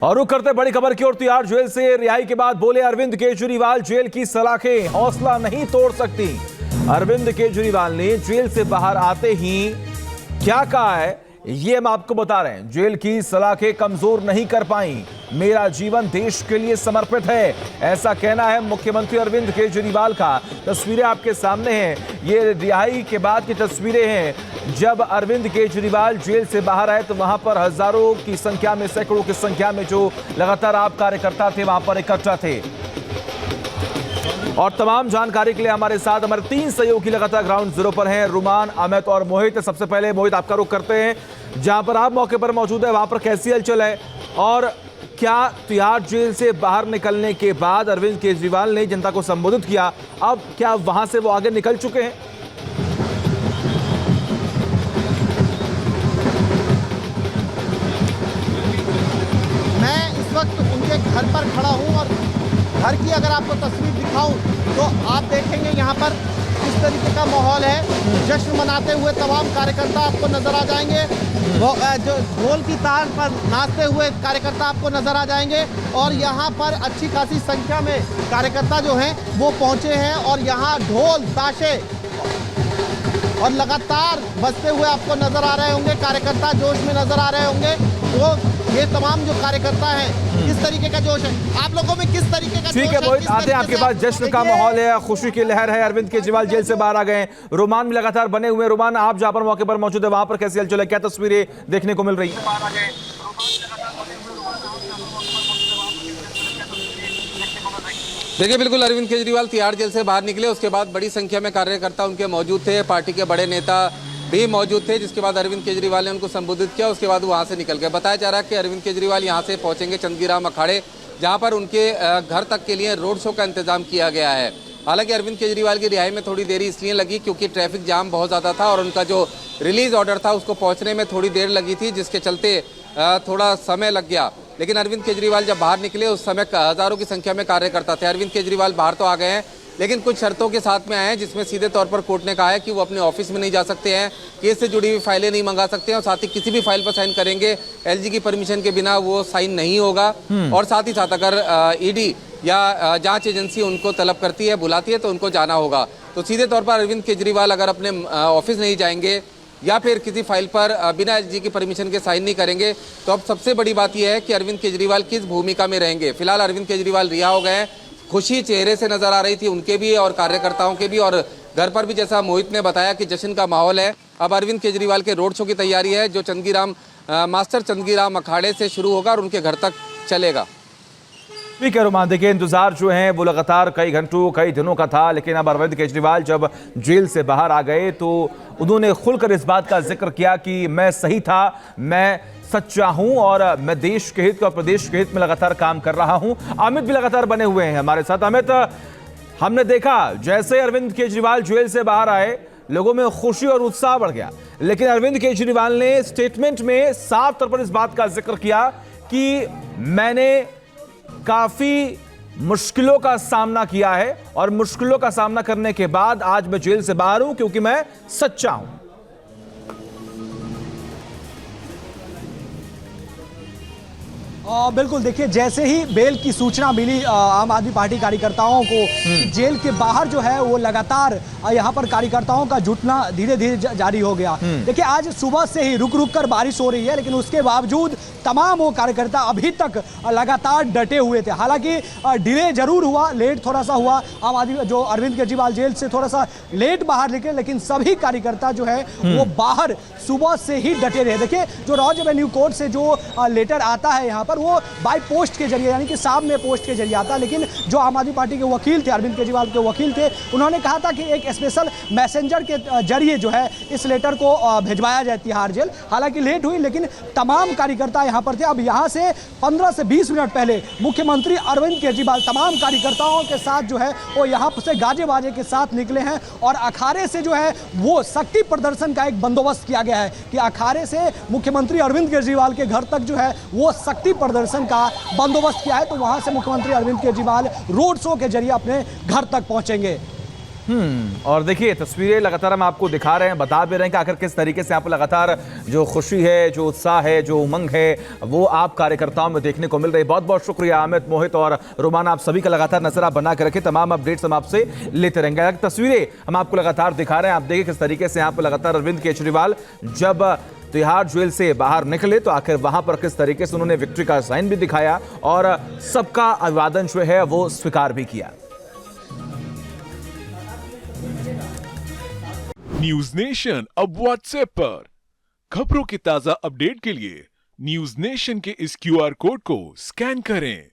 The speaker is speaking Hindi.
और रुक करते बड़ी खबर की ओर। तिहाड़ जेल से रिहाई के बाद बोले अरविंद केजरीवाल, जेल की सलाखें हौसला नहीं तोड़ सकती। अरविंद केजरीवाल ने जेल से बाहर आते ही क्या कहा है, ये हम आपको बता रहे हैं। जेल की सलाखें कमजोर नहीं कर पाई, मेरा जीवन देश के लिए समर्पित है, ऐसा कहना है मुख्यमंत्री अरविंद केजरीवाल का। तस्वीरें आपके सामने हैं, ये रिहाई के बाद की तस्वीरें हैं। जब अरविंद केजरीवाल जेल से बाहर आए तो वहां पर हजारों की संख्या में, सैकड़ों की संख्या में जो लगातार आप कार्यकर्ता थे वहां पर इकट्ठा थे। और तमाम जानकारी के लिए हमारे साथ हमारे 3 सहयोगी लगातार ग्राउंड जीरो पर हैं, रुमान, अमित और मोहित। सबसे पहले मोहित, आपका रुख करते हैं, जहां पर आप मौके पर मौजूद है वहां पर कैसी हलचल है, और क्या तिहाड़ जेल से बाहर निकलने के बाद अरविंद केजरीवाल ने जनता को संबोधित किया, अब क्या वहां से वो आगे निकल चुके हैं? मैं इस वक्त उनके घर पर खड़ा हूं और घर की अगर आपको तस्वीर दिखाऊं तो आप देखेंगे यहाँ पर किस तरीके का माहौल है। जश्न मनाते हुए तमाम कार्यकर्ता आपको नजर आ जाएंगे, वो जो ढोल की ताल पर नाचते हुए कार्यकर्ता आपको नजर आ जाएंगे। और यहाँ पर अच्छी खासी संख्या में कार्यकर्ता जो हैं वो पहुँचे हैं और यहाँ ढोल ताशे और लगातार बजते हुए आपको नजर आ रहे होंगे, कार्यकर्ता जोश में नजर आ रहे होंगे। तो ये तमाम जो कार्यकर्ता हैं, किस तरीके का जोश है आप लोगों में, किस तरीके का? ठीक है मोहित, आते हैं आपके पास। जश्न का माहौल है, खुशी की लहर है, अरविंद केजरीवाल जेल से बाहर आ गए। रोमान भी लगातार बने हुए। रोमान, आप जहां पर मौके पर मौजूद है वहां पर कैसी हलचल है, क्या तस्वीरें देखने को मिल रही है? देखिए, बिल्कुल अरविंद केजरीवाल तिहाड़ जेल से बाहर निकले, उसके बाद बड़ी संख्या में कार्यकर्ता उनके मौजूद थे, पार्टी के बड़े नेता भी मौजूद थे, जिसके बाद अरविंद केजरीवाल ने उनको संबोधित किया। उसके बाद वहां से निकल गए। बताया जा रहा है कि अरविंद केजरीवाल यहां से पहुंचेंगे चंदगीराम अखाड़े, जहां पर उनके घर तक के लिए रोड शो का इंतजाम किया गया है। हालांकि अरविंद केजरीवाल की रिहाई में थोड़ी देरी इसलिए लगी क्योंकि ट्रैफिक जाम बहुत ज़्यादा था और उनका जो रिलीज ऑर्डर था उसको पहुँचने में थोड़ी देर लगी थी, जिसके चलते थोड़ा समय लग गया। लेकिन अरविंद केजरीवाल जब बाहर निकले उस समय हजारों की संख्या में कार्यकर्ता थे। अरविंद केजरीवाल बाहर तो आ गए हैं, लेकिन कुछ शर्तों के साथ में आए हैं, जिसमें सीधे तौर पर कोर्ट ने कहा है कि वो अपने ऑफिस में नहीं जा सकते हैं, केस से जुड़ी हुई फाइलें नहीं मंगा सकते हैं, और साथ ही किसी भी फाइल पर साइन करेंगे एलजी की परमिशन के बिना वो साइन नहीं होगा। और साथ ही साथ अगर ईडी या जांच एजेंसी उनको तलब करती है, बुलाती है, तो उनको जाना होगा। तो सीधे तौर पर अरविंद केजरीवाल अगर अपने ऑफिस नहीं जाएंगे या फिर किसी फाइल पर बिना एलजी की परमिशन के साइन नहीं करेंगे, तो अब सबसे बड़ी बात यह है कि अरविंद केजरीवाल किस भूमिका में रहेंगे। फिलहाल अरविंद केजरीवाल रिहा हो गए हैं, खुशी चेहरे से नजर आ रही थी उनके भी और कार्यकर्ताओं के भी, और घर पर भी जैसा मोहित ने बताया कि जश्न का माहौल है। अब अरविंद केजरीवाल के रोड शो की तैयारी है, जो मास्टर चंदगीराम अखाड़े से शुरू होगा और उनके घर तक चलेगा। ठीक है रोमान, देखिए इंतजार जो है वो लगातार कई घंटों कई दिनों का था, लेकिन अब अरविंद केजरीवाल जब जेल से बाहर आ गए तो उन्होंने खुलकर इस बात का जिक्र किया कि मैं सही था, मैं सच्चा हूं और मैं देश के हित और प्रदेश के हित में लगातार काम कर रहा हूं। अमित भी लगातार बने हुए हैं हमारे साथ। अमित, हमने देखा जैसे अरविंद केजरीवाल जेल से बाहर आए लोगों में खुशी और उत्साह बढ़ गया, लेकिन अरविंद केजरीवाल ने स्टेटमेंट में साफ तौर पर इस बात का जिक्र किया कि मैंने काफी मुश्किलों का सामना किया है और मुश्किलों का सामना करने के बाद आज मैं जेल से बाहर हूं क्योंकि मैं सच्चा हूं। बिल्कुल, देखिए जैसे ही बेल की सूचना मिली आम आदमी पार्टी कार्यकर्ताओं को, जेल के बाहर जो है वो लगातार यहाँ पर कार्यकर्ताओं का जुटना धीरे धीरे जारी हो गया। देखिए आज सुबह से ही रुक रुक कर बारिश हो रही है, लेकिन उसके बावजूद तमाम वो कार्यकर्ता अभी तक लगातार डटे हुए थे। हालांकि डिले जरूर हुआ, लेट थोड़ा सा हुआ, आम आदमी जो अरविंद केजरीवाल जेल से थोड़ा सा लेट बाहर निकले, लेकिन सभी कार्यकर्ता जो है वो बाहर सुबह से ही डटे रहे। देखिए जो रॉज एवेन्यू कोर्ट से जो लेटर आता है यहाँ पर वो बाय पोस्ट के जरिए, यानी कि साहब में पोस्ट के जरिए आता है, लेकिन जो आम आदमी पार्टी के वकील थे, अरविंद केजरीवाल के वकील थे, उन्होंने कहा था कि एक स्पेशल मैसेंजर के जरिए जो है इस लेटर को भिजवाया जाए तिहाड़ जेल। हालांकि लेट हुई, लेकिन तमाम कार्यकर्ता यहाँ पर थे। अब यहाँ से 15 से 20 मिनट पहले मुख्यमंत्री अरविंद केजरीवाल तमाम कार्यकर्ताओं के साथ जो है वो यहाँ से गाजे बाजे के साथ निकले हैं और अखाड़े से जो है वो शक्ति प्रदर्शन का एक बंदोबस्त किया गया है कि अखाड़े से मुख्यमंत्री अरविंद केजरीवाल के घर तक जो है वो शक्ति प्रदर्शन का बंदोबस्त किया है। तो वहां से मुख्यमंत्री अरविंद केजरीवाल रोड शो के जरिए अपने घर तक पहुंचेंगे। और देखिए तस्वीरें लगातार हम आपको दिखा रहे हैं, बता भी रहे हैं कि आखिर किस तरीके से आप लगातार जो खुशी है, जो उत्साह है, जो उमंग है, वो आप कार्यकर्ताओं में देखने को मिल रही है। बहुत बहुत शुक्रिया अमित, मोहित और रोमान, आप सभी का लगातार नजर आप बना के रखें, तमाम अपडेट्स हम आपसे लेते रहेंगे। तस्वीरें हम आपको लगातार दिखा रहे हैं, आप देखिए किस तरीके से यहाँ पर लगातार अरविंद केजरीवाल जब तिहाड़ जेल से बाहर निकले तो आखिर वहां पर किस तरीके से उन्होंने विक्ट्री का साइन भी दिखाया और सबका अभिवादन जो है वो स्वीकार भी किया। न्यूज नेशन अब व्हाट्सएप पर खबरों के ताजा अपडेट के लिए न्यूज नेशन के इस QR कोड को स्कैन करें।